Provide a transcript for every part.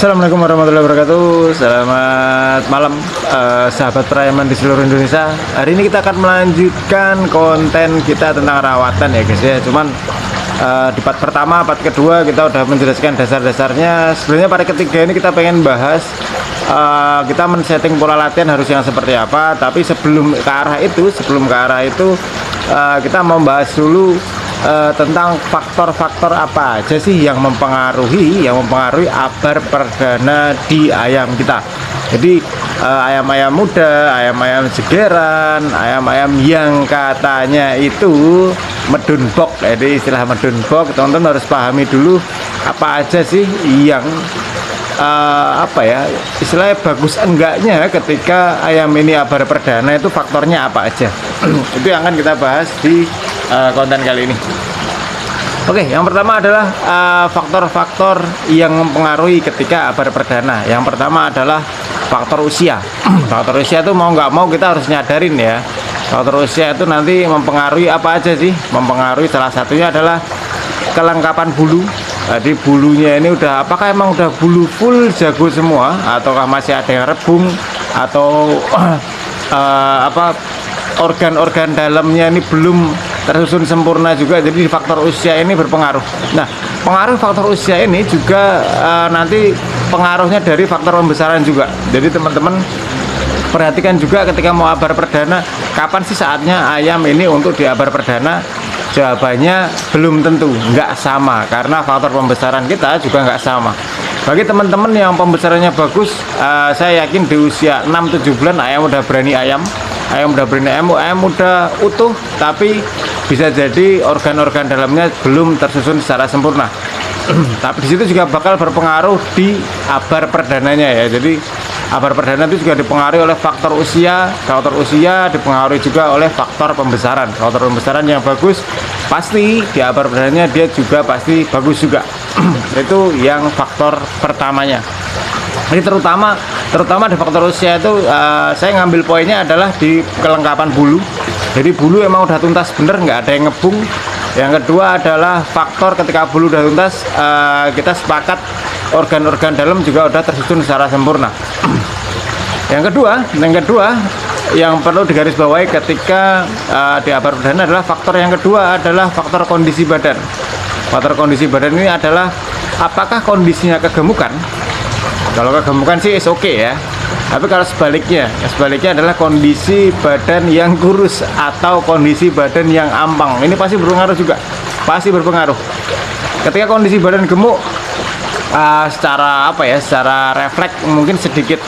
Assalamualaikum warahmatullahi wabarakatuh. Selamat malam sahabat Prayaman di seluruh Indonesia. Hari ini kita akan melanjutkan konten kita tentang rawatan ya guys ya. Cuman di part pertama, part kedua kita udah menjelaskan dasar-dasarnya. Sebenarnya part ketiga ini kita pengen bahas kita men-setting pola latihan harus yang seperti apa. Tapi sebelum ke arah itu kita mau bahas dulu tentang faktor-faktor apa aja sih yang mempengaruhi abar perdana di ayam kita. Jadi ayam-ayam muda, ayam-ayam jegeran, ayam-ayam yang katanya itu medun bok. Jadi istilah medun bok, teman-teman harus pahami dulu apa aja sih yang istilahnya bagus enggaknya ketika ayam ini abar perdana, itu faktornya apa aja. Itu yang akan kita bahas di konten kali ini. Oke, yang pertama adalah faktor-faktor yang mempengaruhi ketika abar perdana. Yang pertama adalah faktor usia. Faktor usia itu mau nggak mau kita harus nyadarin ya. Faktor usia itu nanti mempengaruhi apa aja sih? Mempengaruhi salah satunya adalah kelengkapan bulu. Jadi bulunya ini apakah emang udah bulu full jago semua, ataukah masih ada yang rebung, atau organ-organ dalamnya ini belum tersusun sempurna juga. Jadi faktor usia ini berpengaruh. Nah, pengaruh faktor usia ini juga nanti pengaruhnya dari faktor pembesaran juga. Jadi teman-teman perhatikan juga ketika mau abar perdana, kapan sih saatnya ayam ini untuk diabar perdana. Jawabannya belum tentu, nggak sama, karena faktor pembesaran kita juga nggak sama. Bagi teman-teman yang pembesarannya bagus, saya yakin di usia 6-7 bulan ayam udah berani ayam udah utuh, tapi bisa jadi organ-organ dalamnya belum tersusun secara sempurna. Tapi disitu juga bakal berpengaruh di abar perdananya ya. Jadi abar perdana itu juga dipengaruhi oleh faktor usia dipengaruhi juga oleh faktor pembesaran. Faktor pembesaran yang bagus pasti di abar perdananya dia juga pasti bagus juga. Itu yang faktor pertamanya. Ini terutama di faktor usia itu saya ngambil poinnya adalah di kelengkapan bulu. Jadi bulu emang udah tuntas bener, nggak ada yang ngebung. Yang kedua adalah faktor ketika bulu udah tuntas, kita sepakat organ-organ dalam juga udah tersusun secara sempurna. Yang kedua yang perlu digarisbawahi ketika di abar perdana adalah faktor yang kedua adalah faktor kondisi badan. Faktor kondisi badan ini adalah apakah kondisinya kegemukan. Kalau kegemukan sih is oke ya. Tapi kalau sebaliknya adalah kondisi badan yang kurus atau kondisi badan yang ampang. Ini pasti berpengaruh juga. Pasti berpengaruh. Ketika kondisi badan gemuk, secara refleks mungkin sedikit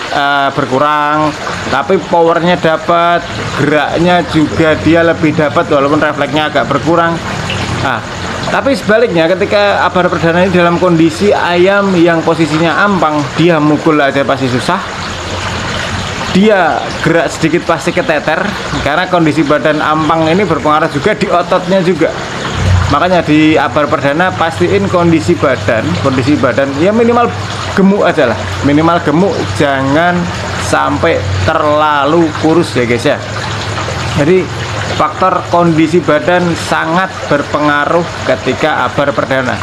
berkurang, tapi powernya dapat, geraknya juga dia lebih dapat walaupun refleksnya agak berkurang. Tapi sebaliknya ketika abar perdana ini dalam kondisi ayam yang posisinya ampang, dia mukul aja pasti susah, dia gerak sedikit pasti keteter, karena kondisi badan ampang ini berpengaruh juga di ototnya juga. Makanya di abar perdana pastiin kondisi badan ya minimal gemuk aja lah, minimal gemuk, jangan sampai terlalu kurus ya guys ya. Jadi faktor kondisi badan sangat berpengaruh ketika abar perdana.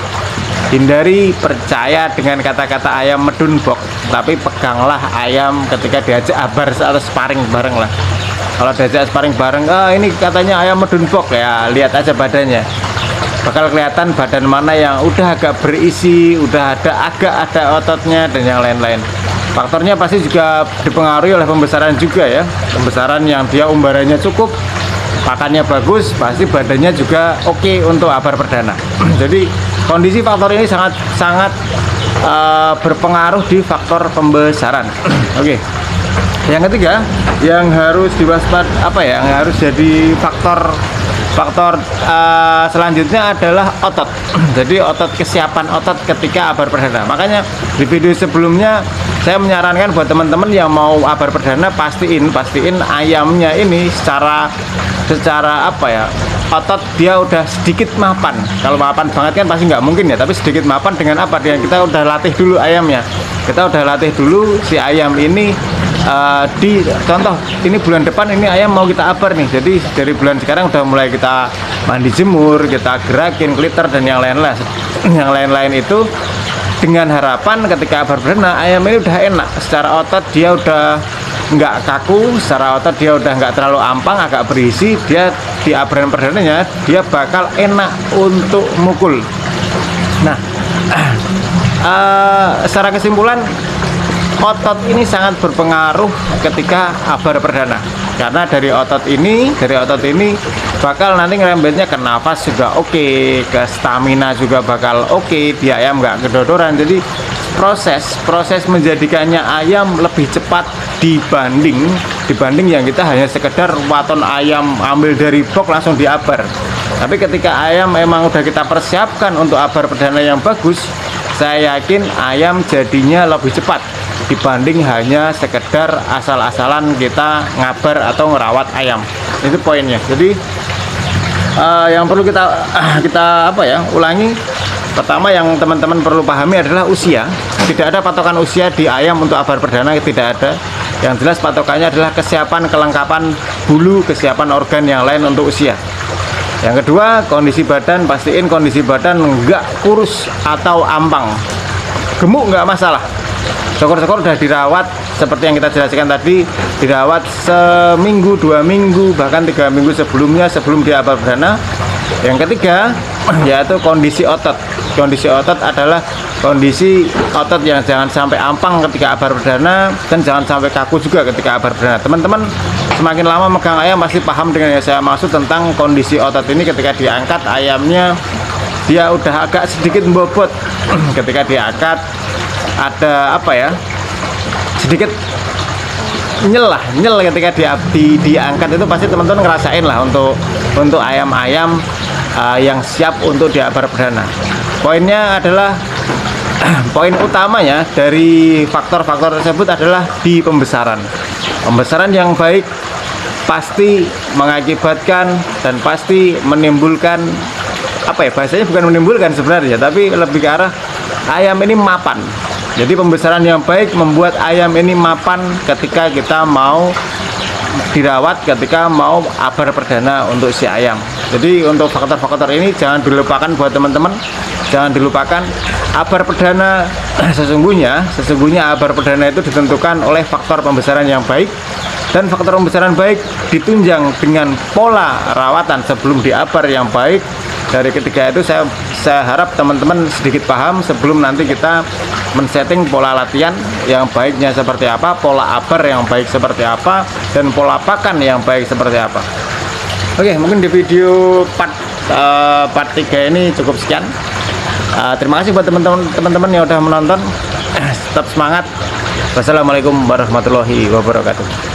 Hindari percaya dengan kata-kata ayam medun bok, tapi peganglah ayam ketika diajak abar atau sparring bareng lah. Kalau diajak sparring bareng, ini katanya ayam medun bok, ya lihat aja badannya. Bakal kelihatan badan mana yang udah agak berisi, udah agak ada ototnya dan yang lain-lain. Faktornya pasti juga dipengaruhi oleh pembesaran juga ya. Pembesaran yang dia umbarannya cukup, pakannya bagus, pasti badannya juga oke untuk abar perdana. Jadi kondisi faktor ini sangat berpengaruh di faktor pembesaran. Oke. Yang ketiga yang harus yang harus jadi faktor selanjutnya adalah otot. Jadi kesiapan otot ketika abar perdana. Makanya di video sebelumnya saya menyarankan buat teman-teman yang mau abar perdana, pastiin ayamnya ini secara otot dia udah sedikit mapan. Kalau mapan banget kan pasti nggak mungkin ya, tapi sedikit mapan dengan apa? Dengan kita udah latih dulu ayamnya. Kita udah latih dulu si ayam ini di contoh ini bulan depan ini ayam mau kita abar nih. Jadi dari bulan sekarang udah mulai kita mandi jemur, kita gerakin kliter dan yang lain-lain itu dengan harapan ketika abar perdana ayam ini udah enak secara otot, dia udah nggak kaku, secara otot dia udah nggak terlalu ampang, agak berisi, dia di abaran perdananya dia bakal enak untuk mukul. Nah, secara kesimpulan otot ini sangat berpengaruh ketika abar perdana, karena dari otot ini bakal nanti ngerembetnya ke nafas juga oke, ke stamina juga bakal oke, di ayam nggak kedodoran. Jadi proses menjadikannya ayam lebih cepat dibanding yang kita hanya sekedar waton ayam ambil dari box langsung diabar. Tapi ketika ayam memang udah kita persiapkan untuk abar perdana yang bagus, saya yakin ayam jadinya lebih cepat dibanding hanya sekedar asal-asalan kita ngabar atau ngerawat ayam. Itu poinnya. Jadi yang perlu kita ulangi, pertama yang teman-teman perlu pahami adalah usia. Tidak ada patokan usia di ayam untuk abar perdana, tidak ada. Yang jelas patokannya adalah kesiapan, kelengkapan bulu, kesiapan organ yang lain untuk usia. Yang kedua, kondisi badan, pastiin kondisi badan nggak kurus atau ampang. Gemuk nggak masalah. Syukur-syukur udah dirawat seperti yang kita jelaskan tadi, dirawat seminggu, 2 minggu, bahkan 3 minggu sebelumnya sebelum dia abar perdana. Yang ketiga yaitu kondisi otot. Kondisi otot adalah kondisi otot yang jangan sampai ampang ketika abar perdana dan jangan sampai kaku juga ketika abar perdana. Teman-teman semakin lama megang ayam pasti paham dengan yang saya maksud tentang kondisi otot ini. Ketika diangkat ayamnya dia udah agak sedikit bobot. Ketika diangkat ada sedikit nyel ketika diangkat, itu pasti teman-teman ngerasain lah untuk ayam-ayam yang siap untuk diabar perdana. Poinnya adalah poin utamanya dari faktor-faktor tersebut adalah di pembesaran. Pembesaran yang baik pasti mengakibatkan dan pasti menimbulkan bahasanya bukan menimbulkan sebenarnya, tapi lebih ke arah ayam ini mapan. Jadi pembesaran yang baik membuat ayam ini mapan ketika kita mau dirawat, ketika mau abar perdana untuk si ayam. Jadi untuk faktor-faktor ini jangan dilupakan buat teman-teman. Jangan dilupakan abar perdana sesungguhnya abar perdana itu ditentukan oleh faktor pembesaran yang baik, dan faktor pembesaran baik ditunjang dengan pola rawatan sebelum diabar yang baik. Dari ketiga itu saya harap teman-teman sedikit paham sebelum nanti kita men-setting pola latihan yang baiknya seperti apa, pola abar yang baik seperti apa, dan pola pakan yang baik seperti apa. Oke, mungkin di video part 3 ini cukup sekian. Terima kasih buat teman-teman yang udah menonton. Tetap semangat. Wassalamualaikum warahmatullahi wabarakatuh.